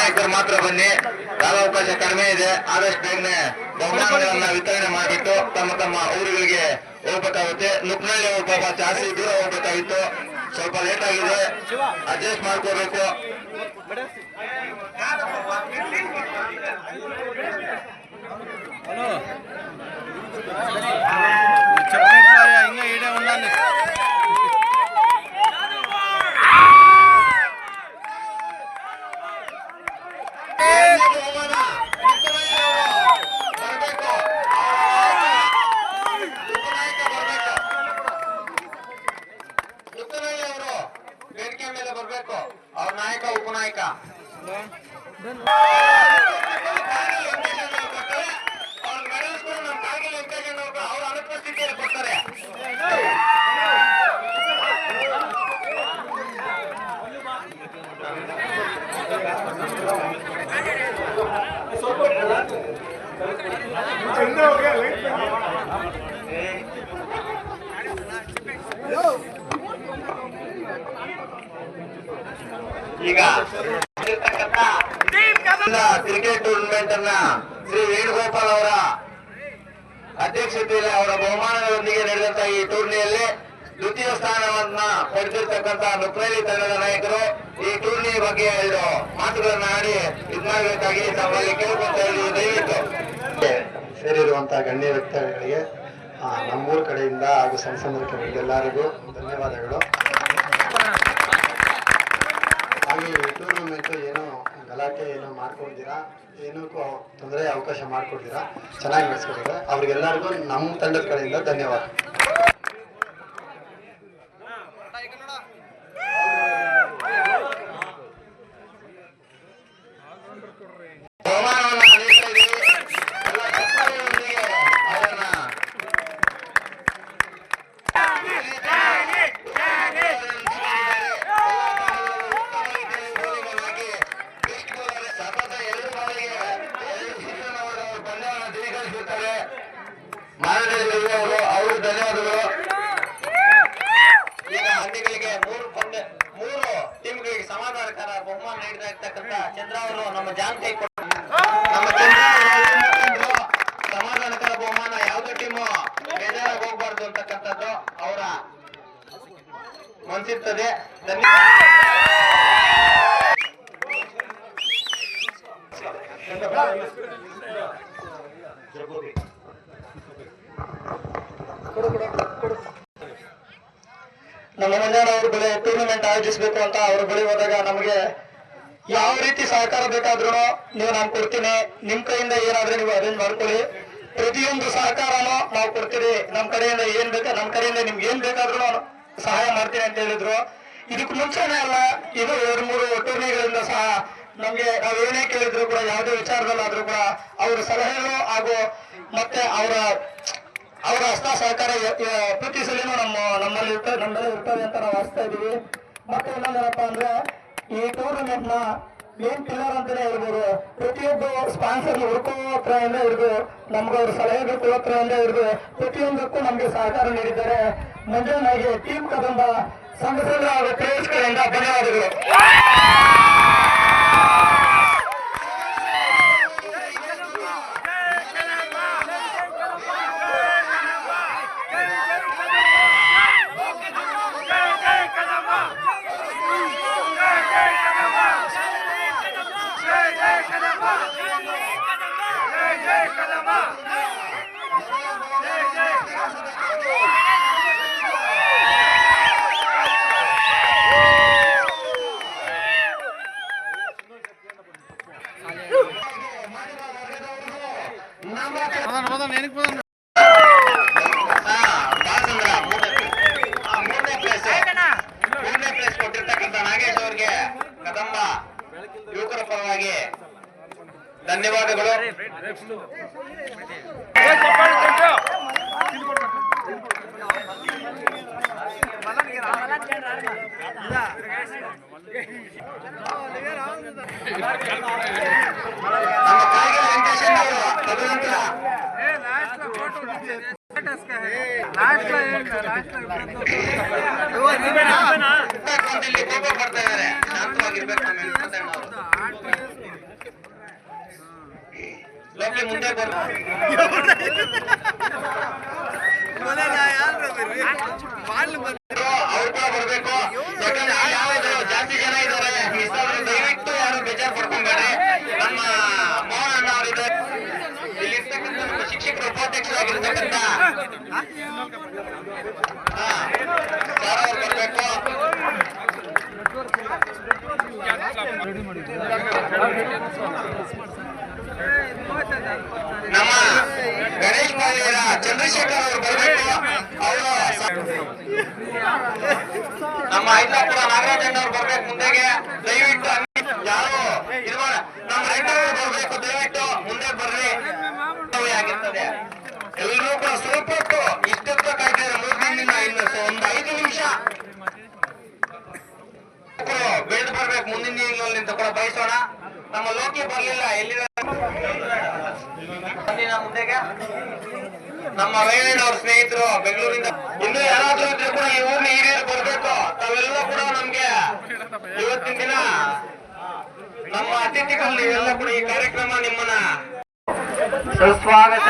ನಾಯಕರು ಮಾತ್ರ ಬನ್ನಿ. ಕಾಲಾವಕಾಶ ಕಡಿಮೆ ಇದೆ. ಆದಷ್ಟು ಬೇಗನೆ ಬಹುಮಾನಗಳನ್ನ ವಿತರಣೆ ಮಾಡಿಬಿಟ್ಟು ತಮ್ಮ ತಮ್ಮ ಊರುಗಳಿಗೆ ಹೋಗ್ಬೇಕಾಗುತ್ತೆ. ನುಕ್ನಳ್ಳಿ ಪಾಪ ಜಾಸ್ತಿ ದೂರ ಹೋಗ್ಬೇಕಾಗಿತ್ತು. ಸ್ವಲ್ಪ ಲೇಟ್ ಆಗಿದೆ, ಅಡ್ಜಸ್ಟ್ ಮಾಡ್ಕೋಬೇಕು. ಅವ್ರ ನಾಯಕ ಉಪನಾಯಕ ಅವ್ರ ಅನುಪಸ್ಥಿತಿಯಲ್ಲಿ ಕೊಡ್ತಾರೆ. ಈಗ ಕ್ರಿಕೆಟ್ ಟೂರ್ನಮೆಂಟ್ ಅನ್ನ ಶ್ರೀ ವೇಣುಗೋಪಾಲ್ ಅವರ ಅಧ್ಯಕ್ಷತೆಯಲ್ಲಿ ಅವರ ಬಹುಮಾನಗಳೊಂದಿಗೆ ನಡೆದಂತಹ ಈ ಟೂರ್ನಿಯಲ್ಲಿ ದ್ವಿತೀಯ ಸ್ಥಾನವನ್ನ ಪಡೆದಿರ್ತಕ್ಕಂಥ ನುಕ್ನಳ್ಳಿ ತಂಡದ ನಾಯಕರು ಈ ಟೂರ್ನಿ ಬಗ್ಗೆ 2 ಮಾತುಗಳನ್ನ ಆಡಿ ಇದ್ ಮಾಡಬೇಕಾಗಿ ನಮ್ಮಲ್ಲಿ ಕೇಳ್ಕೊಂತ ಇದ್ದೀವಿ. ದಯವಿಟ್ಟು ಸೇರಿರುವಂತಹ ಗಣ್ಯ ವ್ಯಕ್ತಿಗಳಿಗೆ ನಮ್ಮೂರ ಕಡೆಯಿಂದ ಹಾಗೂ ಎಲ್ಲರಿಗೂ ಧನ್ಯವಾದಗಳು. ಹಾಗೆ ಈ ಟೂರ್ನಮೆಂಟ್ ಏನೋ ಗಲಾಟೆ ಏನೋ ಮಾಡ್ಕೊಂಡಿದ್ದೀರಾ, ಏನಕ್ಕೂ ತೊಂದರೆ ಅವಕಾಶ ಮಾಡ್ಕೊಡ್ತೀರಾ, ಚೆನ್ನಾಗಿ ನಡೆಸ್ಕೊಟ್ಟಿದ್ದಾರೆ. ಅವ್ರಿಗೆಲ್ಲರಿಗೂ ನಮ್ಮ ತಂಡದ ಕಡೆಯಿಂದ ಧನ್ಯವಾದ. ಅವರು ಧನ್ಯವಾದಗಳು. ಈಗ ಹಂದಿಗಳಿಗೆ 3 ಟೀಮ್ಗಳಿಗೆ ಸಮಾಧಾನಕರ ಬಹುಮಾನ ನೀಡ್ತಾ ಇರ್ತಕ್ಕಂಥ ಚಂದ್ರ ಅವರು ನಮ್ಮ ಜಾನ್ಕೈ ಸಮಾಧಾನಕರ ಬಹುಮಾನ. ಯಾವುದೇ ಟೀಮು ಬೇಜಾರಾಗಿ ಹೋಗ್ಬಾರ್ದು ಅಂತಕ್ಕಂಥದ್ದು ಅವರ ಮನಸ್ಸಿರ್ತದೆ. ನಮ್ಮ ಮಂಜಾನ ಅವ್ರ ಬಳಿ ಟೂರ್ನಮೆಂಟ್ ಆಯೋಜಿಸಬೇಕು ಅಂತ ಅವ್ರ ಬಳಿ ಹೋದಾಗ ನಮಗೆ ಯಾವ ರೀತಿ ಸಹಕಾರ ಬೇಕಾದ್ರೂ ನೀವು ನಾನು ಕೊಡ್ತೀನಿ, ನಿಮ್ ಕಡೆಯಿಂದ ಏನಾದ್ರೂ ನೀವು ಅರೇಂಜ್ ಮಾಡ್ಕೊಳ್ಳಿ, ಪ್ರತಿಯೊಂದು ಸಹಕಾರನೂ ನಾವು ಕೊಡ್ತೀರಿ, ನಮ್ಮ ಕಡೆಯಿಂದ ಏನ್ ಬೇಕಾ ನಮ್ಮ ಕಡೆಯಿಂದ ನಿಮ್ಗೆ ಏನ್ ಬೇಕಾದ್ರೂ ಸಹಾಯ ಮಾಡ್ತೀನಿ ಅಂತ ಹೇಳಿದ್ರು. ಇದಕ್ಕೆ ಮುಂಚೆನೆ ಅಲ್ಲ, ಇದು 2-3 ಟೂರ್ನಿಗಳಿಂದ ಸಹ ನಮ್ಗೆ ನಾವ್ ಏನೇ ಕೇಳಿದ್ರು ಕೂಡ ಯಾವುದೇ ವಿಚಾರದಲ್ಲಾದ್ರೂ ಕೂಡ ಅವ್ರ ಸಲಹೆಗಳು ಹಾಗೂ ಮತ್ತೆ ಅವರ ಹಸ್ತ ಸಹಕಾರ ಪ್ರತಿ ಸಲಿನೂ ನಮ್ಮಲ್ಲಿ ಇರ್ತವೆ ಅಂತ ನಾವು ಆಸ್ತಾ ಇದೀವಿ. ಮತ್ತೆ ಇನ್ನೊಂದೇನಪ್ಪ ಅಂದ್ರೆ ಈ ಟೂರ್ನಮೆಂಟ್ ನ ಮೇನ್ ಪಿಲ್ಲರ್ ಅಂತಾನೆ ಹೇಳ್ಬೋದು. ಪ್ರತಿಯೊಬ್ಬ ಸ್ಪಾನ್ಸರ್ ಹುಡುಕೋತ್ರದಿಂದ ಹಿಡಿದು ನಮ್ಗೆ ಅವ್ರ ಸಲಹೆಗಳು ಕೊಡೋತ್ರದಿಂದ ಹಿಡಿದು ಪ್ರತಿಯೊಂದಕ್ಕೂ ನಮ್ಗೆ ಸಹಕಾರ ನೀಡಿದ್ದಾರೆ. ಮಂಜಣ್ಣಗೆ ಟೀಮ್ ಕದಂಬ ಸಂಘ ಹಾಗೂ ಪ್ಲೇಯರ್ಸ್ ಕಡೆಯಿಂದ ಧನ್ಯವಾದಗಳು. ಮೂರನೇ ಪ್ಲೇಸ್ ಕೊಟ್ಟಿರ್ತಕ್ಕಂಥ ನಾಗೇಶ್ ಅವರಿಗೆ ಕದಂಬ ಯುವಕರ ಪರವಾಗಿ ಧನ್ಯವಾದಗಳು. ನಮ್ಮ ಕಾಯಿಗೆ ವೆಂಕಟೇಶನ್ ಅವರು ತದನಂತರ ಕೋಪ ಬರ್ತಾ ಇದ್ದಾರೆ. ಶಾಂತವಾಗಿರ್ಬೇಕು. ದಯವಿಟ್ಟು ಮುಂದೆ ಬರ್ಬೇಕು. ಅವ್ರು ಕೂಡ ಬರ್ಬೇಕು. ಯಾಕಂದ್ರೆ ಯಾವ್ದು ಜಾಸ್ತಿ ಜನ ಇದ್ದಾರೆ ದಯವಿಟ್ಟು ಯಾರು ಬೇಜಾರು ಪಡ್ಕೊಂಬೇಡಿ. ನಮ್ಮ ಮೋಹನ್ ಅಣ್ಣ ಅವರಿದ್ದಾರೆ, ಇಲ್ಲಿರ್ತಕ್ಕಂಥ ನಮ್ಮ ಶಿಕ್ಷಕರು ಉಪಾಧ್ಯಕ್ಷರಾಗಿರ್ತಕ್ಕಂಥ ಸರ್ ಅವ್ರು ಬರ್ಬೇಕು. ನಮ್ಮ ಗಣೇಶ್ ಪಾಳ್ಯರ ಚಂದ್ರಶೇಖರ್ ಅವರು ಬರಬೇಕು. ಅವರು ನಮ್ಮ ಐದಾಪುರ ನಾಗರಾಜಣ್ಣ ಅವ್ರು ಬರ್ಬೇಕು ಮುಂದೆಗೆ. ದಯವಿಟ್ಟು ಯಾರು ನಮ್ಮ ರೈತರು ಬರ್ಬೇಕು, ದಯವಿಟ್ಟು ಮುಂದೆ ಬರ್ರಿ. ಆಗಿರ್ತದೆ ಎಲ್ಲರೂ ಕೂಡ ಸ್ವಲ್ಪ ಹೊತ್ತು ಇಷ್ಟೊತ್ತು ಕಾಯ್ತಿದ್ದಾರೆ. 3 ದಿನದಿಂದ ಇನ್ನು ಒಂದು 5 ನಿಮಿಷ ಬೆಳೆದು ಬರ್ಬೇಕು. ಮುಂದಿನ ದಿನಗಳಲ್ಲಿ ಅಂತ ಕೂಡ ಬಯಸೋಣ. ನಮ್ಮ ಲೋಕಿ ಬರ್ಲಿಲ್ಲ, ಎಲ್ಲಿದೆ ಮುಂದೆಗೆ ನಮ್ಮ ವೇಣಣ್ಣ ಅವ್ರ ಸ್ನೇಹಿತರು ಬೆಂಗಳೂರಿಂದ. ಇನ್ನು ಯಾರಾದ್ರೂ ಇದ್ರೆ ಕೂಡ ಈ ಊರಿನ ಹಿರಿಯರು ಬರ್ಬೇಕು. ತಾವೆಲ್ಲ ಕೂಡ ನಮ್ಗೆ ಇವತ್ತಿನ ದಿನ ನಮ್ಮ ಅತಿಥಿಗಳು ನೀವೆಲ್ಲ ಕೂಡ ಈ ಕಾರ್ಯಕ್ರಮ ನಿಮ್ಮನ್ನ ಸುಸ್ವಾಗತ.